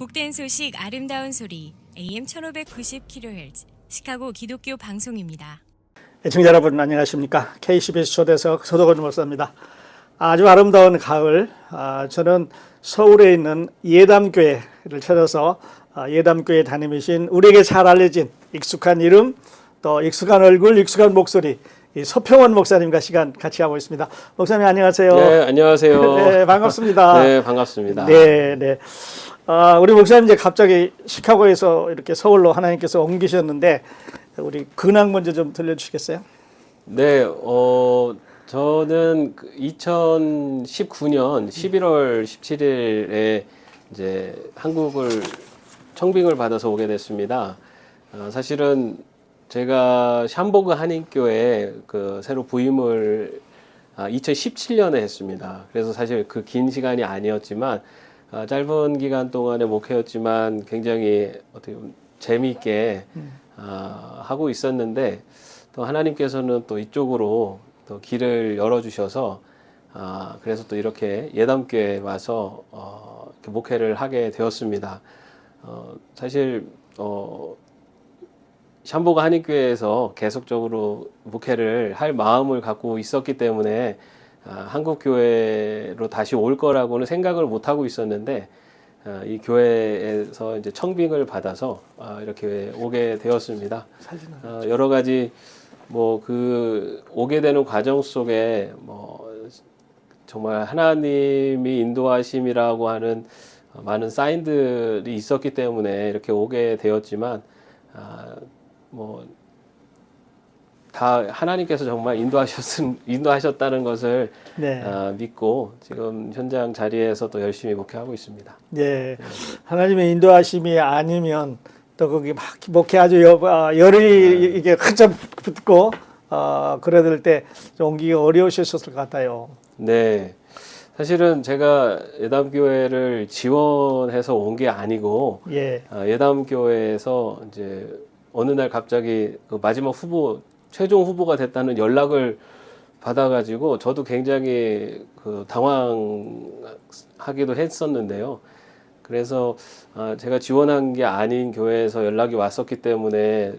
복된 소식 아름다운 소리 AM 1590kHz 시카고 기독교 방송입니다. 애청자 여러분 안녕하십니까? KCBS 초대석 서도건 목사입니다. 아주 아름다운 가을, 저는 서울에 있는 예담교회를 찾아서 예담교회 담임이신 우리에게 잘 알려진 익숙한 이름, 또 익숙한 얼굴, 익숙한 목소리 이 서평원 목사님과 시간 같이 하고 있습니다. 목사님 안녕하세요. 네, 안녕하세요. 네, 반갑습니다. 네, 반갑습니다. 네, 네. 우리 목사님 이제 갑자기 시카고에서 이렇게 서울로 하나님께서 옮기셨는데 우리 근황 먼저 좀 들려주시겠어요? 네, 저는 2019년 11월 17일에 이제 한국을 청빙을 받아서 오게 됐습니다. 사실은 제가 샴보그 한인교회 그 새로 부임을 2017년에 했습니다. 그래서 사실 그 긴 시간이 아니었지만 짧은 기간 동안의 목회였지만 굉장히 어떻게 보면 재미있게 하고 있었는데 또 하나님께서는 또 이쪽으로 또 길을 열어주셔서 그래서 또 이렇게 예담교회에 와서 이렇게 목회를 하게 되었습니다. 사실 샴보그 한인교회에서 계속적으로 목회를 할 마음을 갖고 있었기 때문에 한국 교회로 다시 올 거라고는 생각을 못 하고 있었는데 이 교회에서 이제 청빙을 받아서 이렇게 오게 되었습니다. 여러 가지 뭐 그 오게 되는 과정 속에 뭐 정말 하나님이 인도하심이라고 하는 많은 사인들이 있었기 때문에 이렇게 오게 되었지만 뭐 다 하나님께서 정말 인도하셨다는 것을 네. 믿고 지금 현장 자리에서 또 열심히 목회하고 있습니다. 네. 하나님의 인도하심이 아니면 또 거기 막 목회 아주 열이 이게 한참 붙고 그래 될 때 옮기기 어려우셨을 것 같아요. 네. 사실은 제가 예담교회를 지원해서 온 게 아니고 예. 예담교회에서 이제 어느 날 갑자기 그 마지막 최종 후보가 됐다는 연락을 받아가지고 저도 굉장히 그 당황하기도 했었는데요. 그래서 제가 지원한 게 아닌 교회에서 연락이 왔었기 때문에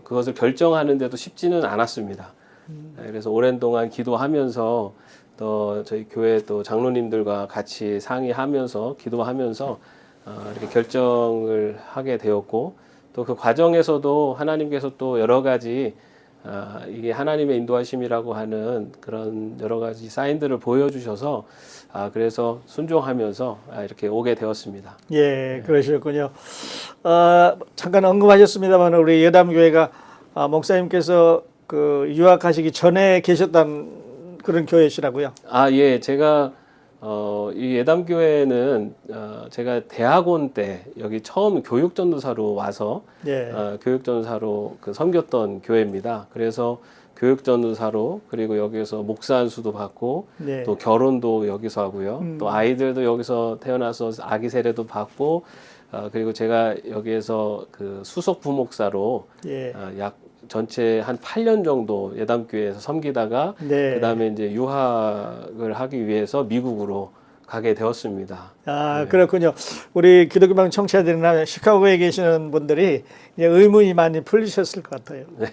그것을 결정하는데도 쉽지는 않았습니다. 그래서 오랜 동안 기도하면서 또 저희 교회 또 장로님들과 같이 상의하면서 기도하면서 이렇게 결정을 하게 되었고 또 그 과정에서도 하나님께서 또 여러 가지 이게 하나님의 인도하심이라고 하는 그런 여러 가지 사인들을 보여주셔서 그래서 순종하면서 이렇게 오게 되었습니다. 예, 그러셨군요. 잠깐 언급하셨습니다만 우리 예담교회가 목사님께서 그 유학하시기 전에 계셨던 그런 교회시라고요? 예, 제가 이 예담교회는 제가 대학원 때 여기 처음 교육전도사로 와서 예. 교육전도사로 섬겼던 교회입니다. 그래서 교육전도사로 그리고 여기서 목사 안수도 받고 네. 또 결혼도 여기서 하고요. 또 아이들도 여기서 태어나서 아기 세례도 받고 그리고 제가 여기에서 그 수석 부목사로 예. 약 전체 한 8년 정도 예담교회에서 섬기다가 네. 그다음에 이제 유학을 하기 위해서 미국으로 가게 되었습니다. 네. 그렇군요. 우리 기독교방 청취자들이나 시카고에 계시는 분들이 이제 의문이 많이 풀리셨을 것 같아요. 네.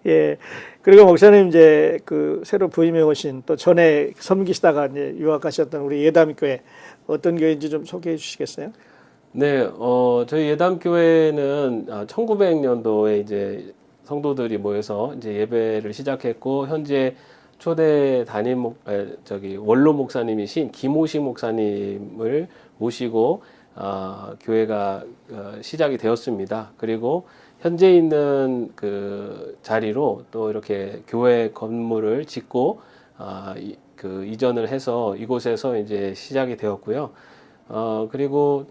예. 그리고 목사님 이제 그 새로 부임해 오신 또 전에 섬기시다가 이제 유학하셨던 우리 예담교회 어떤 교회인지 좀 소개해 주시겠어요? 네, 저희 예담교회는 1900년도에 이제 성도들이 모여서 이제 예배를 시작했고 현재 초대 원로 목사님이신 김호식 목사님을 모시고 교회가 시작이 되었습니다. 그리고 현재 있는 그 자리로 또 이렇게 교회 건물을 짓고 이전을 해서 이곳에서 이제 시작이 되었고요. 그리고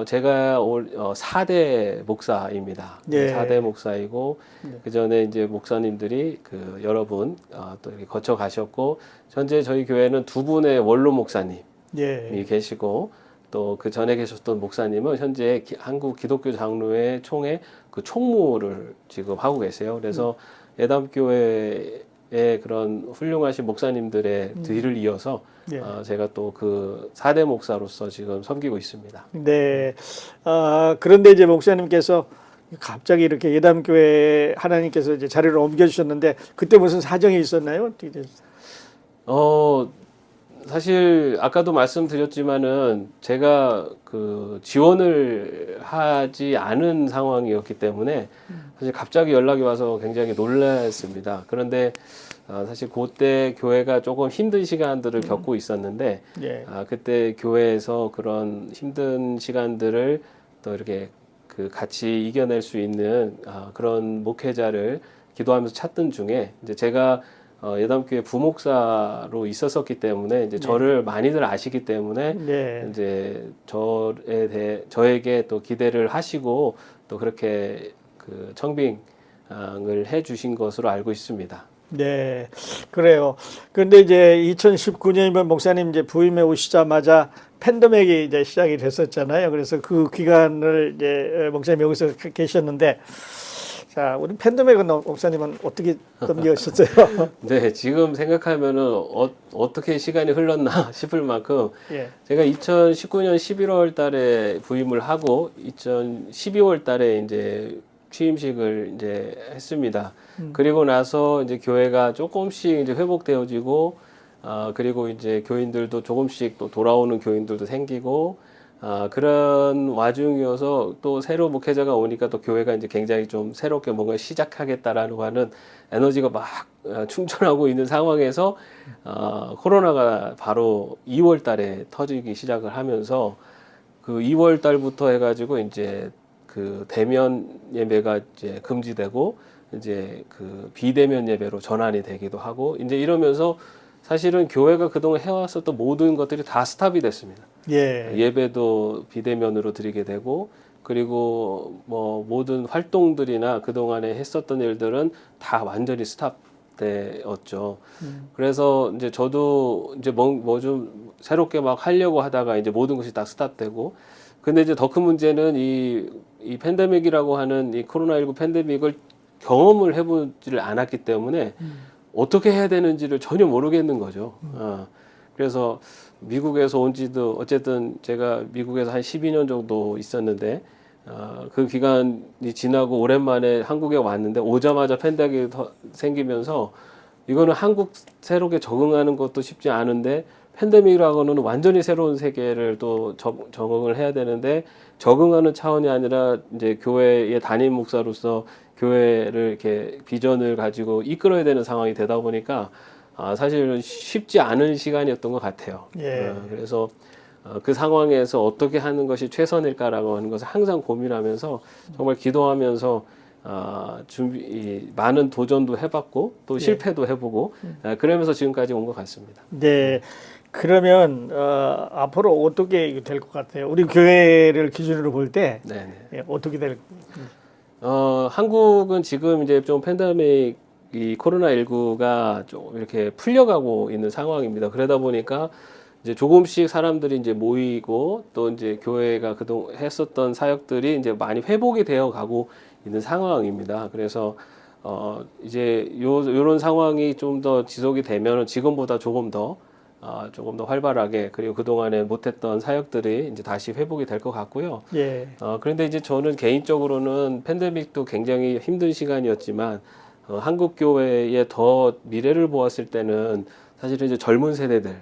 제가 4대 목사입니다. 네. 4대 목사이고 네. 그 전에 이제 목사님들이 여러분 또 이렇게 거쳐 가셨고 현재 저희 교회는 2분의 원로 목사님이 예. 계시고 또 그 전에 계셨던 목사님은 현재 한국 기독교 장로회 총회 그 총무를 지금 하고 계세요. 그래서 예담교회 교회의 그런 훌륭하신 목사님들의 뒤를 이어서 예. 제가 또 그 4대 목사로서 지금 섬기고 있습니다. 네. 그런데 이제 목사님께서 갑자기 이렇게 예담교회 하나님께서 이제 자리를 옮겨주셨는데 그때 무슨 사정이 있었나요? 어떻게 됐어요? 사실 아까도 말씀드렸지만은 제가 그 지원을 하지 않은 상황이었기 때문에 사실 갑자기 연락이 와서 굉장히 놀랐습니다. 그런데 사실 그때 교회가 조금 힘든 시간들을 겪고 있었는데 예. 그때 교회에서 그런 힘든 시간들을 또 이렇게 그 같이 이겨낼 수 있는 그런 목회자를 기도하면서 찾던 중에 이제 제가 예담교회 부목사로 있었었기 때문에 이제 저를 많이들 아시기 때문에 네. 이제 저에게 또 기대를 하시고 또 그렇게 그 청빙을 해 주신 것으로 알고 있습니다. 네, 그래요. 그런데 이제 2019년이면 목사님 이제 부임해 오시자마자 팬데믹이 이제 시작이 됐었잖아요. 그래서 그 기간을 이제 목사님 여기서 계셨는데, 자, 우리 팬데믹은 목사님은 어떻게 넘기셨어요? 네, 지금 생각하면은 어떻게 시간이 흘렀나 싶을 만큼 예, 제가 2019년 11월 달에 부임을 하고 2012월 달에 이제 취임식을 이제 했습니다. 그리고 나서 이제 교회가 조금씩 이제 회복되어지고, 그리고 이제 교인들도 조금씩 또 돌아오는 교인들도 생기고, 그런 와중이어서 또 새로 목회자가 오니까 또 교회가 이제 굉장히 좀 새롭게 뭔가 시작하겠다라고 하는 에너지가 막 충천하고 있는 상황에서, 코로나가 바로 2월 달에 터지기 시작을 하면서 그 2월 달부터 해가지고 이제 그 대면 예배가 이제 금지되고 이제 그 비대면 예배로 전환이 되기도 하고 이제 이러면서 사실은 교회가 그동안 해왔었던 모든 것들이 다 스탑이 됐습니다. 예, 예배도 비대면으로 드리게 되고 그리고 뭐 모든 활동들이나 그동안에 했었던 일들은 다 완전히 스탑되었죠. 그래서 이제 저도 이제 뭐 좀 새롭게 막 하려고 하다가 이제 모든 것이 다 스탑되고 근데 이제 더 큰 문제는 이 팬데믹이라고 하는 이 코로나19 팬데믹을 경험을 해보지를 않았기 때문에 어떻게 해야 되는지를 전혀 모르겠는 거죠. 그래서 미국에서 온 지도 어쨌든 제가 미국에서 한 12년 정도 있었는데 그 기간이 지나고 오랜만에 한국에 왔는데 오자마자 팬데믹이 생기면서 이거는 한국 새롭게 적응하는 것도 쉽지 않은데 팬데믹이라고는 완전히 새로운 세계를 또 적응을 해야 되는데 적응하는 차원이 아니라 이제 교회의 담임 목사로서 교회를 이렇게 비전을 가지고 이끌어야 되는 상황이 되다 보니까 사실은 쉽지 않은 시간이었던 것 같아요. 예. 그래서 그 상황에서 어떻게 하는 것이 최선일까라고 하는 것을 항상 고민하면서 정말 기도하면서 많은 도전도 해봤고 또 실패도 해보고 그러면서 지금까지 온 것 같습니다. 네. 그러면 앞으로 어떻게 될 것 같아요? 우리 교회를 기준으로 볼 때 어떻게 될? 한국은 지금 이제 좀 팬데믹 이 코로나19가 좀 이렇게 풀려가고 있는 상황입니다. 그러다 보니까 이제 조금씩 사람들이 이제 모이고 또 이제 교회가 그동안 했었던 사역들이 이제 많이 회복이 되어 가고 있는 상황입니다. 그래서 이제 요런 상황이 좀 더 지속이 되면 지금보다 조금 더 활발하게 그리고 그동안에 못했던 사역들이 이제 다시 회복이 될 것 같고요. 예. 그런데 이제 저는 개인적으로는 팬데믹도 굉장히 힘든 시간이었지만 한국 교회의 더 미래를 보았을 때는 사실은 이제 젊은 세대들,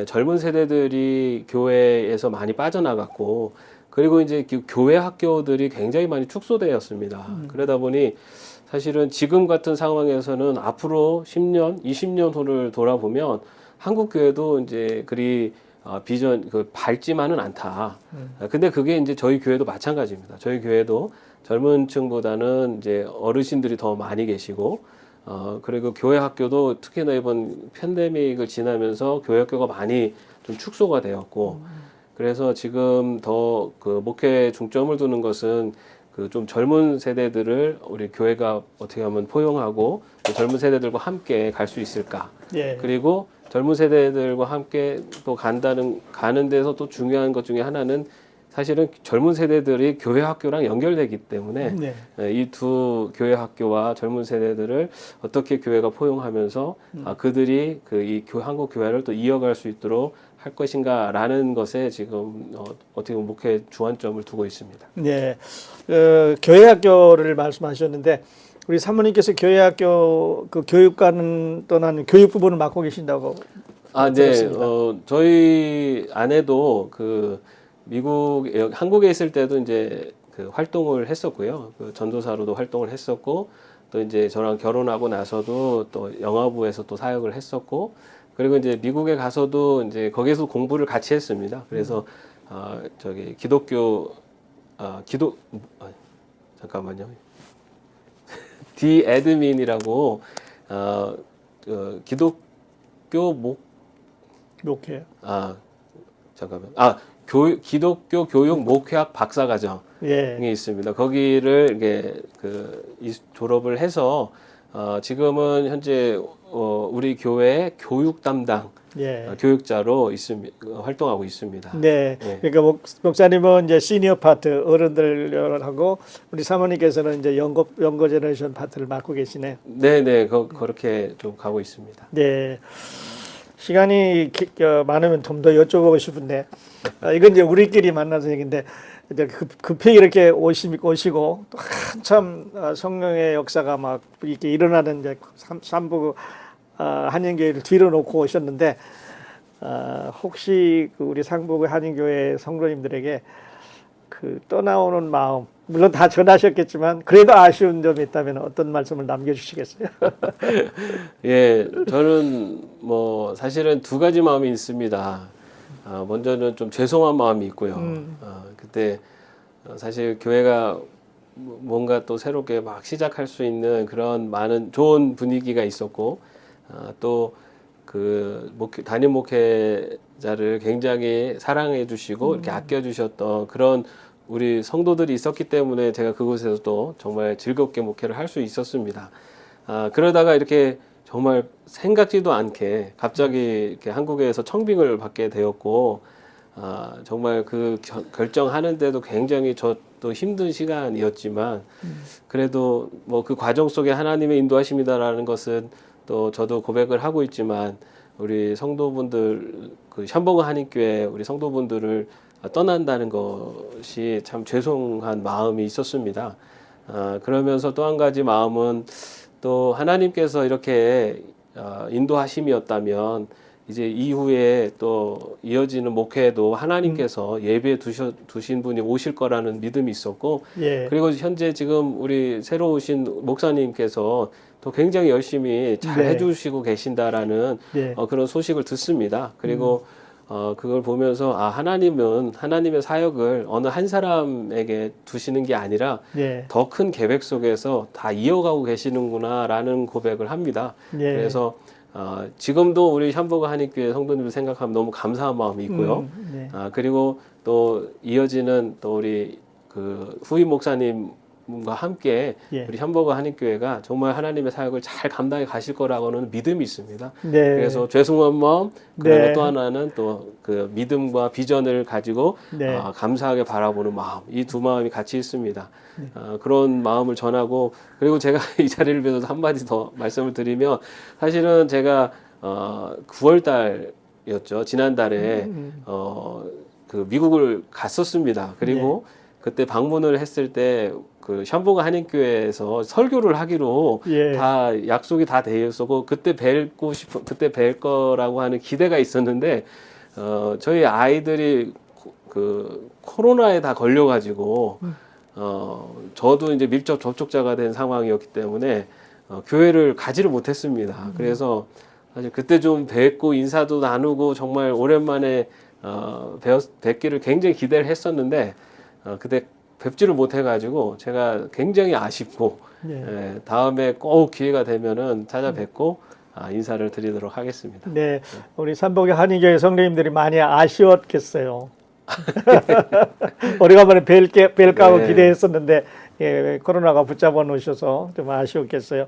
젊은 세대들이 교회에서 많이 빠져나갔고 그리고 이제 교회 학교들이 굉장히 많이 축소되었습니다. 그러다 보니 사실은 지금 같은 상황에서는 앞으로 10년, 20년 후를 돌아보면 한국 교회도 이제 그리 밝지만은 않다. 근데 그게 이제 저희 교회도 마찬가지입니다. 저희 교회도 젊은 층보다는 이제 어르신들이 더 많이 계시고, 그리고 교회 학교도 특히나 이번 팬데믹을 지나면서 교회 학교가 많이 좀 축소가 되었고, 그래서 지금 더 그 목회에 중점을 두는 것은 그 좀 젊은 세대들을 우리 교회가 어떻게 하면 포용하고 젊은 세대들과 함께 갈 수 있을까? 그리고 젊은 세대들과 함께 또 가는 데서 또 중요한 것 중에 하나는 사실은 젊은 세대들이 교회 학교랑 연결되기 때문에 네. 이 두 교회 학교와 젊은 세대들을 어떻게 교회가 포용하면서 그들이 이 한국 교회를 또 이어갈 수 있도록 할 것인가라는 것에 지금 어떻게 보면 목회 주안점을 두고 있습니다. 네. 교회 학교를 말씀하셨는데 우리 사모님께서 교회 학교 그 교육과는 떠나는 교육 부분을 맡고 계신다고 네. 들었습니다. 저희 아내도 한국에 있을 때도 이제 그 활동을 했었고요. 그 전도사로도 활동을 했었고, 또 이제 저랑 결혼하고 나서도 또 영화부에서 또 사역을 했었고, 그리고 이제 미국에 가서도 이제 거기서 공부를 같이 했습니다. 그래서 잠깐만요. 디애드민이라고 기독교 목회. 기독교 교육 목회학 박사과정이 예. 있습니다. 거기를 이게 졸업을 해서 지금은 현재 우리 교회 교육 담당 예. 교육자로 활동하고 있습니다. 네. 예. 그러니까 목사님은 이제 시니어 파트 어른들하고 우리 사모님께서는 이제 영거 제너레이션 파트를 맡고 계시네요. 네, 그렇게 좀 가고 있습니다. 네. 시간이 많으면 좀 더 여쭤보고 싶은데 이건 이제 우리끼리 만나서 얘기인데 이제 급히 이렇게 오시고 또 한참 성령의 역사가 막 이렇게 일어나는 이제 삼부 한인교회를 뒤로 놓고 오셨는데 혹시 그 우리 상북 한인교회 성도님들에게 그 떠나오는 마음 물론 다 전하셨겠지만 그래도 아쉬운 점이 있다면 어떤 말씀을 남겨주시겠어요? 예, 저는 사실은 두 가지 마음이 있습니다. 먼저는 좀 죄송한 마음이 있고요. 그때 사실 교회가 뭔가 또 새롭게 막 시작할 수 있는 그런 많은 좋은 분위기가 있었고, 또 담임 목회자를 굉장히 사랑해 주시고 이렇게 아껴 주셨던 그런 우리 성도들이 있었기 때문에 제가 그곳에서도 정말 즐겁게 목회를 할 수 있었습니다. 그러다가 이렇게 정말 생각지도 않게 갑자기 이렇게 한국에서 청빙을 받게 되었고, 정말 그 결정하는데도 굉장히 저도 힘든 시간이었지만, 그래도 그 과정 속에 하나님의 인도하심이다라는 것은 또 저도 고백을 하고 있지만, 우리 성도분들, 샴버그 한인교회 우리 성도분들을 떠난다는 것이 참 죄송한 마음이 있었습니다. 그러면서 또 한 가지 마음은 또 하나님께서 이렇게 인도하심이었다면 이제 이후에 또 이어지는 목회에도 하나님께서 예배에 두신 분이 오실 거라는 믿음이 있었고, 예. 그리고 현재 지금 우리 새로 오신 목사님께서 또 굉장히 열심히 잘 네. 해주시고 계신다라는 네. 그런 소식을 듣습니다. 그리고 그걸 보면서 하나님은 하나님의 사역을 어느 한 사람에게 두시는 게 아니라 예. 더 큰 계획 속에서 다 이어가고 계시는구나라는 고백을 합니다. 예. 그래서 지금도 우리 샴버그 한인교회 성도님들 생각하면 너무 감사한 마음이 있고요. 네. 그리고 또 이어지는 또 우리 후임 목사님과 함께 예. 우리 샴버그 한인교회가 정말 하나님의 사역을 잘 감당해 가실 거라고는 믿음이 있습니다. 네. 그래서 죄송한 마음, 그러나 네. 또 하나는 또 그 믿음과 비전을 가지고 네. 감사하게 바라보는 마음, 이 두 마음이 같이 있습니다. 그런 마음을 전하고, 그리고 제가 이 자리를 빌어서 한마디 더 말씀을 드리면, 사실은 제가 9월 달이었죠. 지난달에 미국을 갔었습니다. 그리고 그때 방문을 했을 때 샴버그 한인교회에서 설교를 하기로 예. 다 약속이 다 돼 있었고, 그때 뵐 거라고 하는 기대가 있었는데, 저희 아이들이 코로나에 다 걸려가지고, 저도 이제 밀접 접촉자가 된 상황이었기 때문에 교회를 가지를 못했습니다. 그래서 사실 그때 좀 뵙고 인사도 나누고 정말 오랜만에 뵙기를 굉장히 기대를 했었는데, 그때 뵙지를 못해가지고 제가 굉장히 아쉽고, 예. 다음에 꼭 기회가 되면은 찾아뵙고 인사를 드리도록 하겠습니다. 네, 우리 삼복의 한인교회 성도님들이 많이 아쉬웠겠어요. 오래간만에 뵐까 하고 네. 기대했었는데 코로나가 붙잡아 놓으셔서 좀 아쉬웠겠어요.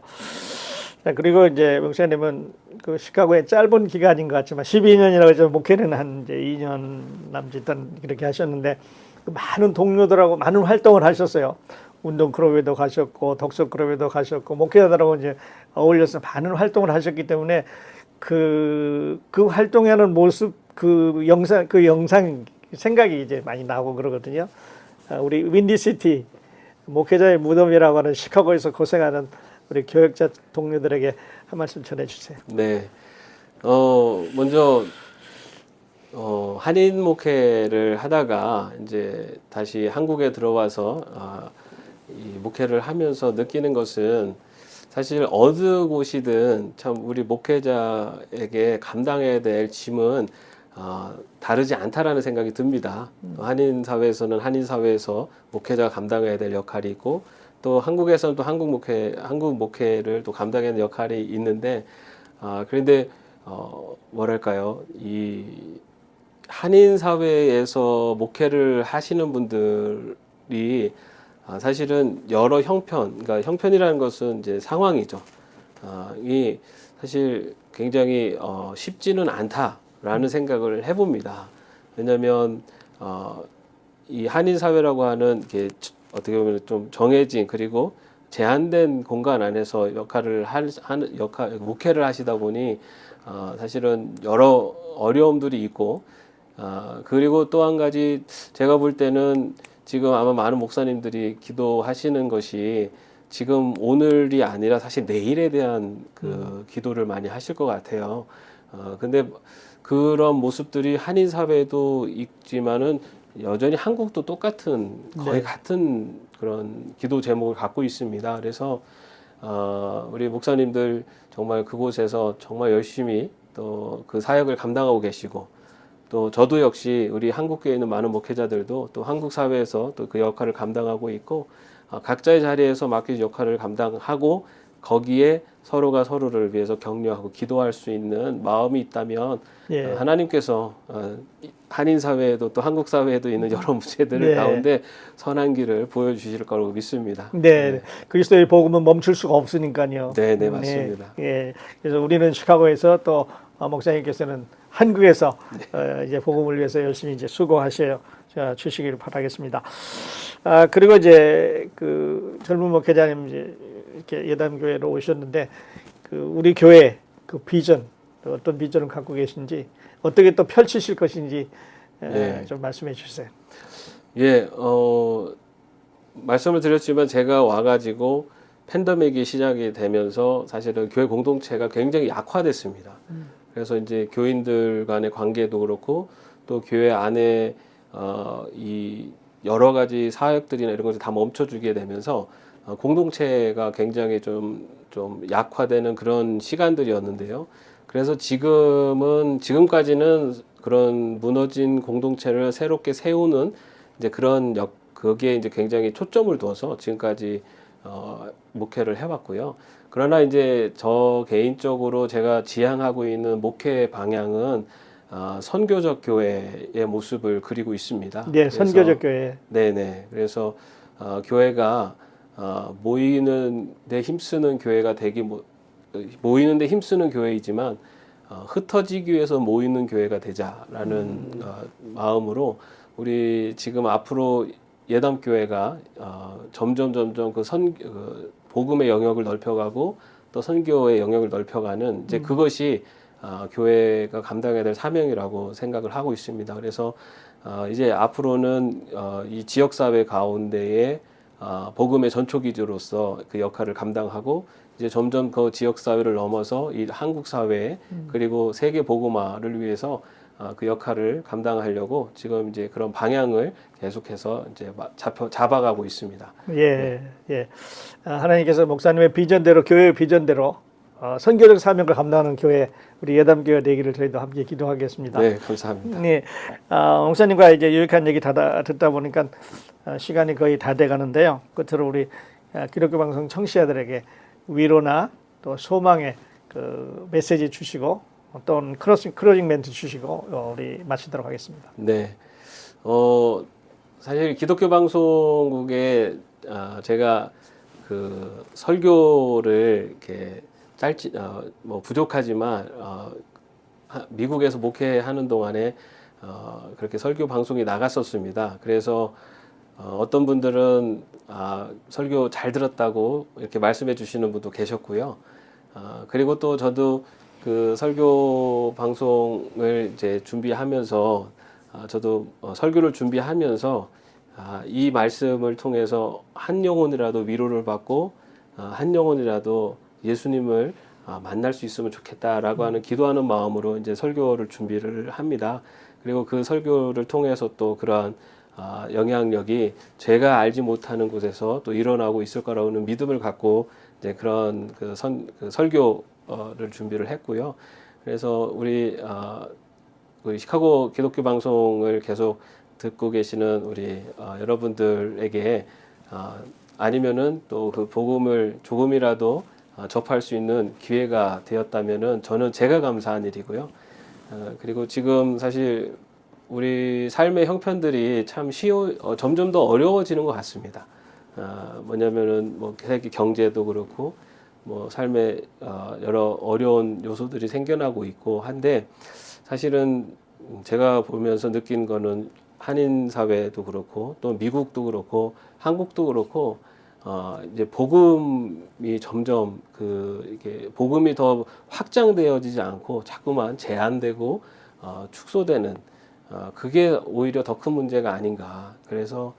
자, 그리고 이제 목사님은 시카고에 짧은 기간인 것 같지만 12년이라고 해서 목회는 한 이제 2년 남짓 이렇게 하셨는데 그 많은 동료들하고 많은 활동을 하셨어요. 운동 클럽에도 가셨고 독서 클럽에도 가셨고 목회자들하고 이제 어울려서 많은 활동을 하셨기 때문에 그 활동하는 모습 그 영상 생각이 이제 많이 나고 그러거든요. 우리 윈디시티 목회자의 무덤이라고 하는 시카고에서 고생하는 우리 교역자 동료들에게 한 말씀 전해주세요. 네. 먼저 한인 목회를 하다가 이제 다시 한국에 들어와서 이 목회를 하면서 느끼는 것은 사실 어느 곳이든 참 우리 목회자에게 감당해야 될 짐은 다르지 않다라는 생각이 듭니다. 한인 사회에서는 한인 사회에서 목회자가 감당해야 될 역할이 있고 또 한국에서는 또 한국 목회를 또 감당해야 하는 역할이 있는데 그런데 뭐랄까요, 이 한인 사회에서 목회를 하시는 분들이 사실은 여러 그러니까 형편이라는 것은 이제 상황이죠. 이 사실 굉장히 쉽지는 않다라는 생각을 해봅니다. 왜냐하면 이 한인 사회라고 하는 게 어떻게 보면 좀 정해진 그리고 제한된 공간 안에서 목회를 하시다 보니 사실은 여러 어려움들이 있고 그리고 또 한 가지 제가 볼 때는 지금 아마 많은 목사님들이 기도하시는 것이 지금 오늘이 아니라 사실 내일에 대한 그 기도를 많이 하실 것 같아요. 근데 그런 모습들이 한인 사회에도 있지만은 여전히 한국도 똑같은 거의 같은 그런 기도 제목을 갖고 있습니다. 그래서 우리 목사님들 정말 그곳에서 정말 열심히 또 그 사역을 감당하고 계시고 또 저도 역시 우리 한국교회에 있는 많은 목회자들도 또 한국 사회에서 또 그 역할을 감당하고 있고 각자의 자리에서 맡긴 역할을 감당하고 거기에 서로가 서로를 위해서 격려하고 기도할 수 있는 마음이 있다면 하나님께서 한인 사회에도 또 한국 사회에도 있는 여러 문제들 가운데 선한 길을 보여주실 거라고 믿습니다. 네, 그리스도의 복음은 멈출 수가 없으니까요. 네, 맞습니다. 그래서 우리는 시카고에서 또 목사님께서는 한국에서 이제 복음을 위해서 열심히 이제 수고하셔 주시기를 바라겠습니다. 그리고 이제 그 젊은 목회자님 이제 이렇게 예담교회로 오셨는데 그 우리 교회 그 비전 어떤 비전을 갖고 계신지 어떻게 또 펼치실 것인지 좀 말씀해 주세요. 말씀을 드렸지만 제가 와가지고 팬데믹이 시작이 되면서 사실은 교회 공동체가 굉장히 약화됐습니다. 그래서 이제 교인들 간의 관계도 그렇고 또 교회 안에 이 여러 가지 사역들이나 이런 것을 다 멈춰주게 되면서 공동체가 굉장히 좀 약화되는 그런 시간들이었는데요. 그래서 지금까지는 그런 무너진 공동체를 새롭게 세우는 이제 거기에 이제 굉장히 초점을 둬서 지금까지 목회를 해왔고요. 그러나 이제 저 개인적으로 제가 지향하고 있는 목회 방향은 선교적 교회의 모습을 그리고 있습니다. 네, 선교적 교회. 네네. 그래서 교회가 모이는데 힘쓰는 교회가 모이는데 힘쓰는 교회이지만 흩어지기 위해서 모이는 교회가 되자라는 마음으로 우리 지금 앞으로 예담교회가 점점 그 복음의 영역을 넓혀가고 또 선교의 영역을 넓혀가는 이제 그것이 교회가 감당해야 될 사명이라고 생각을 하고 있습니다. 그래서 이제 앞으로는 이 지역사회 가운데에 복음의 전초기지로서 그 역할을 감당하고 이제 점점 그 지역사회를 넘어서 이 한국 사회 그리고 세계 복음화를 위해서 그 역할을 감당하려고 지금 이제 그런 방향을 계속해서 이제 잡아가고 있습니다. 하나님께서 목사님의 비전대로 교회의 비전대로 선교적 사명을 감당하는 교회 우리 예담교회 되기를 저희도 함께 기도하겠습니다. 네, 감사합니다. 네, 목사님과 이제 유익한 얘기 듣다 보니까 시간이 거의 다 돼가는데요. 끝으로 우리 기독교 방송 청취자들에게 위로나 또 소망의 그 메시지 주시고 어떤 클로징 멘트 주시고 우리 마치도록 하겠습니다. 네, 사실 기독교 방송국에 제가 그 설교를 이렇게 부족하지만 미국에서 목회하는 동안에 그렇게 설교 방송이 나갔었습니다. 그래서 어떤 분들은 설교 잘 들었다고 이렇게 말씀해 주시는 분도 계셨고요. 그리고 또 저도 그 설교 방송을 이제 준비하면서 저도 설교를 준비하면서 이 말씀을 통해서 한 영혼이라도 위로를 받고 한 영혼이라도 예수님을 만날 수 있으면 좋겠다라고 하는 기도하는 마음으로 이제 설교를 준비를 합니다. 그리고 그 설교를 통해서 또 그러한 영향력이 제가 알지 못하는 곳에서 또 일어나고 있을 거라고는 믿음을 갖고 이제 그런 그 설교를 준비를 했고요. 그래서 우리 시카고 기독교 방송을 계속 듣고 계시는 우리 여러분들에게 아니면은 또 그 복음을 조금이라도 접할 수 있는 기회가 되었다면은 저는 제가 감사한 일이고요. 그리고 지금 사실 우리 삶의 형편들이 참 점점 더 어려워지는 것 같습니다. 뭐냐면은 뭐 세계 경제도 그렇고 뭐 삶에 여러 어려운 요소들이 생겨나고 있고 한데 사실은 제가 보면서 느낀 거는 한인 사회도 그렇고 또 미국도 그렇고 한국도 그렇고 이제 복음이 점점 이게 복음이 더 확장되어지지 않고 자꾸만 제한되고 축소되는 그게 오히려 더 큰 문제가 아닌가. 그래서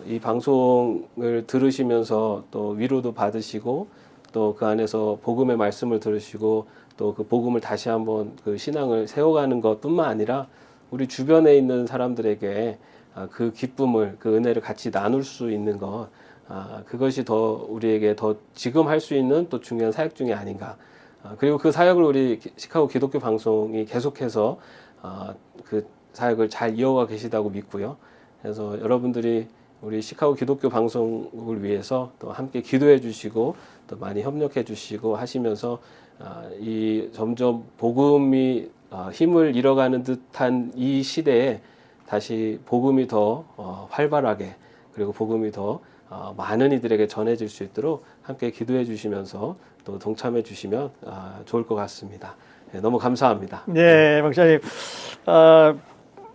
이 방송을 들으시면서 또 위로도 받으시고 또 그 안에서 복음의 말씀을 들으시고 또 그 복음을 다시 한번 그 신앙을 세워가는 것뿐만 아니라 우리 주변에 있는 사람들에게 그 기쁨을 그 은혜를 같이 나눌 수 있는 것 그것이 더 우리에게 더 지금 할 수 있는 또 중요한 사역 중에 아닌가. 그리고 그 사역을 우리 시카고 기독교 방송이 계속해서 그 사역을 잘 이어가 계시다고 믿고요. 그래서 여러분들이 우리 시카고 기독교 방송을 위해서 또 함께 기도해 주시고 또 많이 협력해 주시고 하시면서 이 점점 복음이 힘을 잃어가는 듯한 이 시대에 다시 복음이 더 활발하게 그리고 복음이 더 많은 이들에게 전해질 수 있도록 함께 기도해 주시면서 또 동참해 주시면 좋을 것 같습니다. 네, 너무 감사합니다. 네, 목사님.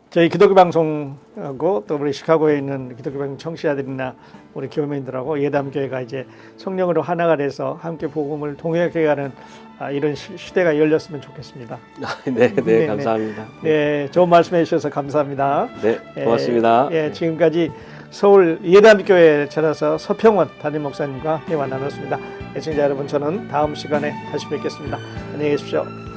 저희 기독교 방송하고 또 우리 시카고에 있는 기독교 방송 청취자들이나 우리 교민들하고 예담교회가 이제 성령으로 하나가 돼서 함께 복음을 동역해가는 이런 시대가 열렸으면 좋겠습니다. 네, 감사합니다. 네, 좋은 말씀해 주셔서 감사합니다. 네, 고맙습니다. 지금까지 서울 예담교회에 찾아서 서평원 담임 목사님과 대화 나눴습니다. 애청자 여러분, 저는 다음 시간에 다시 뵙겠습니다. 안녕히 계십시오.